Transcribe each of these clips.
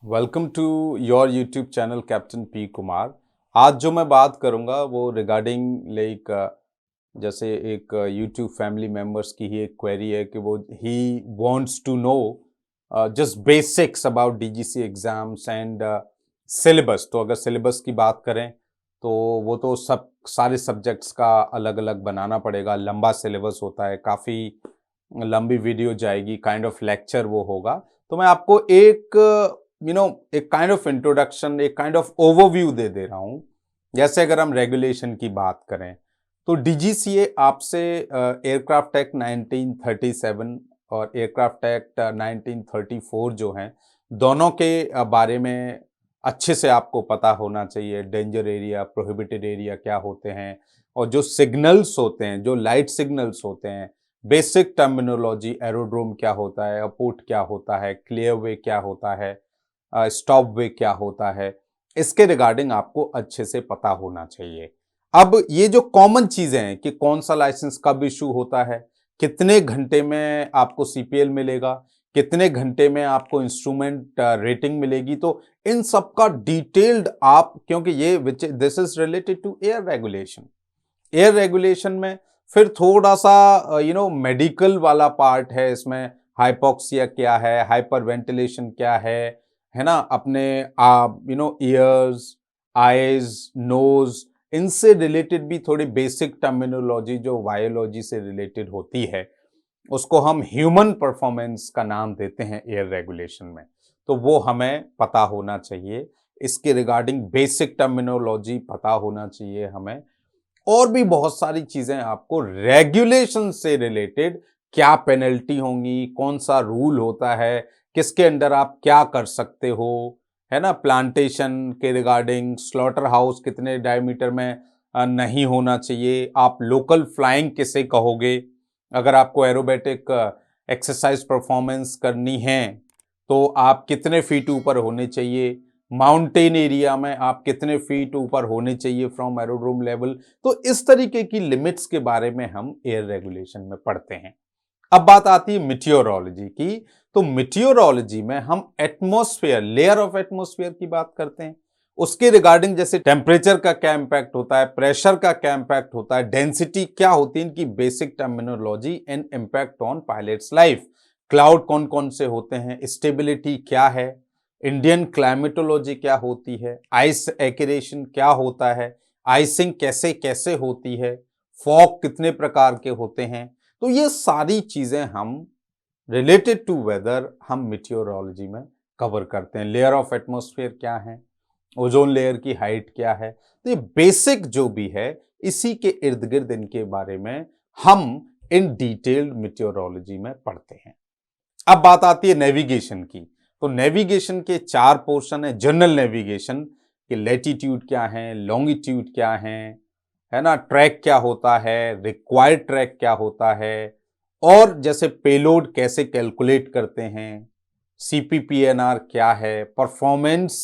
Welcome to your YouTube channel captain P Kumar. आज जो मैं बात करूंगा वो रिगार्डिंग जैसे एक यूट्यूब फैमिली मेंबर्स की ही एक क्वेरी है कि वो he wants to know just basics about DGC exams and syllabus. तो अगर सिलेबस की बात करें तो वो तो सब सारे सब्जेक्ट्स का अलग अलग बनाना पड़ेगा। लंबा सिलेबस होता है, काफ़ी लंबी वीडियो जाएगी, काइंड ऑफ लेक्चर वो होगा। तो मैं आपको एक एक काइंड ऑफ इंट्रोडक्शन, एक काइंड ऑफ ओवरव्यू दे रहा हूं। जैसे अगर हम रेगुलेशन की बात करें तो डीजीसीए आपसे एयरक्राफ्ट एक्ट 1937 और एयरक्राफ्ट एक्ट 1934 जो हैं, दोनों के बारे में अच्छे से आपको पता होना चाहिए। डेंजर एरिया, प्रोहिबिटेड एरिया क्या होते हैं, और जो सिग्नल्स होते हैं, जो लाइट सिग्नल्स होते हैं, बेसिक टर्मिनोलॉजी, एरोड्रोम क्या होता है, अपोर्ट क्या होता है, क्लियर वे क्या होता है, स्टॉप वे क्या होता है, इसके रिगार्डिंग आपको अच्छे से पता होना चाहिए। अब ये जो कॉमन चीजें हैं कि कौन सा लाइसेंस कब इशू होता है, कितने घंटे में आपको सीपीएल मिलेगा, कितने घंटे में आपको इंस्ट्रूमेंट रेटिंग मिलेगी, तो इन सब का डिटेल्ड आप, क्योंकि ये this is related to air regulation. Air regulation में फिर थोड़ा सा मेडिकल वाला पार्ट है। इसमें हाइपोक्सिया क्या है, हाइपर वेंटिलेशन क्या है ना, अपने ईयर्स, आईज, नोज, इनसे रिलेटेड भी थोड़ी बेसिक टर्मिनोलॉजी जो वायोलॉजी से रिलेटेड होती है, उसको हम ह्यूमन परफॉर्मेंस का नाम देते हैं एयर रेगुलेशन में। तो वो हमें पता होना चाहिए, इसके रिगार्डिंग बेसिक टर्मिनोलॉजी पता होना चाहिए हमें। और भी बहुत सारी चीजें आपको रेगुलेशन से रिलेटेड, क्या पेनल्टी होंगी, कौन सा रूल होता है, किसके अंडर आप क्या कर सकते हो, है ना, प्लांटेशन के रिगार्डिंग, स्लॉटर हाउस कितने डायमीटर में नहीं होना चाहिए, आप लोकल फ्लाइंग किसे कहोगे, अगर आपको एरोबेटिक एक्सरसाइज परफॉर्मेंस करनी है तो आप कितने फीट ऊपर होने चाहिए, माउंटेन एरिया में आप कितने फीट ऊपर होने चाहिए फ्रॉम एरोड्रोम लेवल। तो इस तरीके की लिमिट्स के बारे में हम एयर रेगुलेशन में पढ़ते हैं। अब बात आती है मिटियोरोलॉजी की। तो मिटियोरोलॉजी में हम एटमॉस्फेयर, लेयर ऑफ एटमॉस्फेयर की बात करते हैं। उसके रिगार्डिंग जैसे टेम्परेचर का क्या इंपैक्ट होता है, प्रेशर का क्या इंपैक्ट होता है, डेंसिटी क्या होती है, इनकी basic terminology and impact on pilots life. Cloud कौन कौन से होते हैं, स्टेबिलिटी क्या है, इंडियन क्लाइमेटोलॉजी क्या होती है, आइस एक्रेशन क्या होता है, आइसिंग कैसे कैसे होती है, फॉग कितने प्रकार के होते हैं। तो ये सारी चीजें हम रिलेटेड टू वेदर हम मिटियोरोलॉजी में कवर करते हैं। लेयर ऑफ एटमॉस्फेयर क्या है, ओजोन लेयर की हाइट क्या है, तो ये बेसिक जो भी है इसी के इर्द गिर्द इनके बारे में हम इन डिटेल्ड मिटियोरोलॉजी में पढ़ते हैं। अब बात आती है नेविगेशन की। तो नेविगेशन के चार पोर्शन है। जनरल नेविगेशन कि लैटिट्यूड क्या है, लॉन्गिट्यूड क्या है ना, ट्रैक क्या होता है, रिक्वायर्ड ट्रैक क्या होता है, और जैसे पेलोड कैसे कैलकुलेट करते हैं, सीपीपीएनआर क्या है, परफॉर्मेंस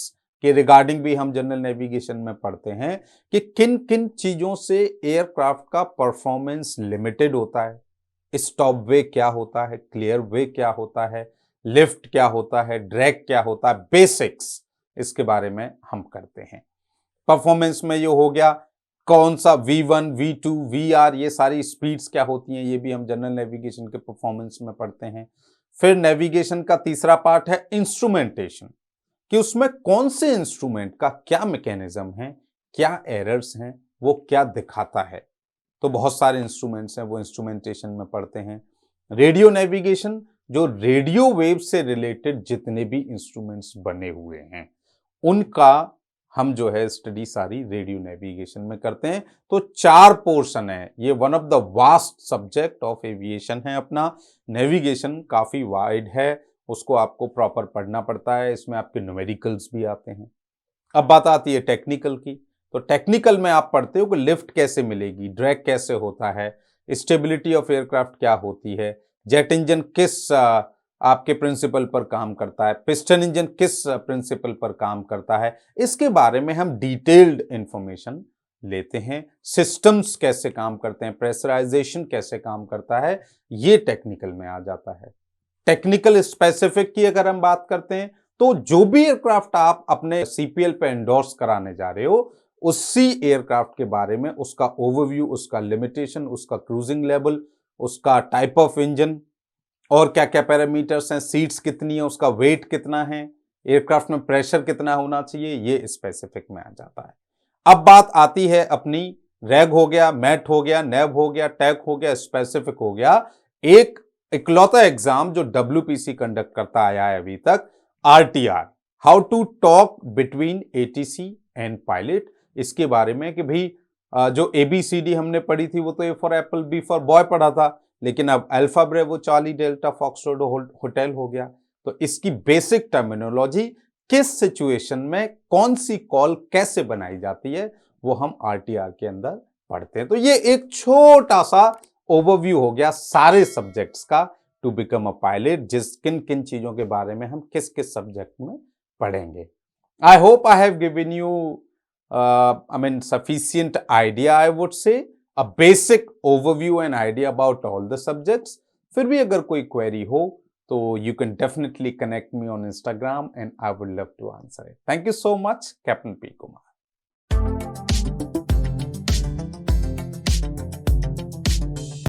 के रिगार्डिंग भी हम जनरल नेविगेशन में पढ़ते हैं कि किन किन चीजों से एयरक्राफ्ट का परफॉर्मेंस लिमिटेड होता है, स्टॉप वे क्या होता है, क्लियर वे क्या होता है, लिफ्ट क्या होता है, ड्रैग क्या होता है, बेसिक्स इसके बारे में हम करते हैं। परफॉर्मेंस में ये हो गया कौन सा V1, V2, VR, ये सारी स्पीड्स क्या होती हैं, ये भी हम जनरल नेविगेशन के परफॉर्मेंस में पढ़ते हैं। फिर नेविगेशन का तीसरा पार्ट है इंस्ट्रूमेंटेशन, कि उसमें कौन से इंस्ट्रूमेंट का क्या मैकेनिज्म है, क्या एरर्स हैं, वो क्या दिखाता है। तो बहुत सारे इंस्ट्रूमेंट्स हैं, वो इंस्ट्रूमेंटेशन में पढ़ते हैं। रेडियो नेविगेशन, जो रेडियो वेव से रिलेटेड जितने भी इंस्ट्रूमेंट्स बने हुए हैं उनका हम जो है स्टडी सारी रेडियो नेविगेशन में करते हैं। तो चार पोर्शन है, ये one of the vast subject of aviation है अपना। नेविगेशन काफी वाइड है, उसको आपको प्रॉपर पढ़ना पड़ता है, इसमें आपके न्यूमेरिकल्स भी आते हैं। अब बात आती है टेक्निकल की। तो टेक्निकल में आप पढ़ते हो कि लिफ्ट कैसे मिलेगी, ड्रैग कैसे होता है, स्टेबिलिटी ऑफ एयरक्राफ्ट क्या होती है, जेट इंजन किस आपके प्रिंसिपल पर काम करता है, पिस्टन इंजन किस प्रिंसिपल पर काम करता है, इसके बारे में हम डिटेल्ड इंफॉर्मेशन लेते हैं। सिस्टम्स कैसे काम करते हैं, प्रेशराइजेशन कैसे काम करता है, ये टेक्निकल में आ जाता है। टेक्निकल स्पेसिफिक की अगर हम बात करते हैं तो जो भी एयरक्राफ्ट आप अपने सीपीएल पे एंडोर्स कराने जा रहे हो, उसी एयरक्राफ्ट के बारे में उसका ओवरव्यू, उसका लिमिटेशन, उसका क्रूजिंग लेवल, उसका टाइप ऑफ इंजन और क्या क्या पैरामीटर्स हैं, सीट्स कितनी है, उसका वेट कितना है, एयरक्राफ्ट में प्रेशर कितना होना चाहिए, ये स्पेसिफिक में आ जाता है। अब बात आती है अपनी रैग हो गया, मैट हो गया, नेव हो गया, टैग हो गया, स्पेसिफिक हो गया। एक इकलौता एग्जाम जो डब्ल्यूपीसी कंडक्ट करता आया है अभी तक, RTR, how to talk between ATC and pilot, इसके बारे में कि भाई जो एबीसीडी हमने पढ़ी थी वो तो A for apple, B for boy पढ़ा था, लेकिन अब alpha bravo charlie delta foxtrot hotel हो गया। तो इसकी बेसिक टर्मिनोलॉजी, किस सिचुएशन में कौन सी कॉल कैसे बनाई जाती है, वो हम आरटीआर के अंदर पढ़ते हैं। तो ये एक छोटा सा ओवरव्यू हो गया सारे सब्जेक्ट्स का टू बिकम अ पायलट, जिस किन किन चीजों के बारे में हम किस किस सब्जेक्ट में पढ़ेंगे। I hope I have given you sufficient idea, I would say, a basic overview and idea about all the subjects. फिर भी अगर कोई query हो तो you can definitely connect me on Instagram and I would love to answer it. Thank you so much, Captain P. Kumar.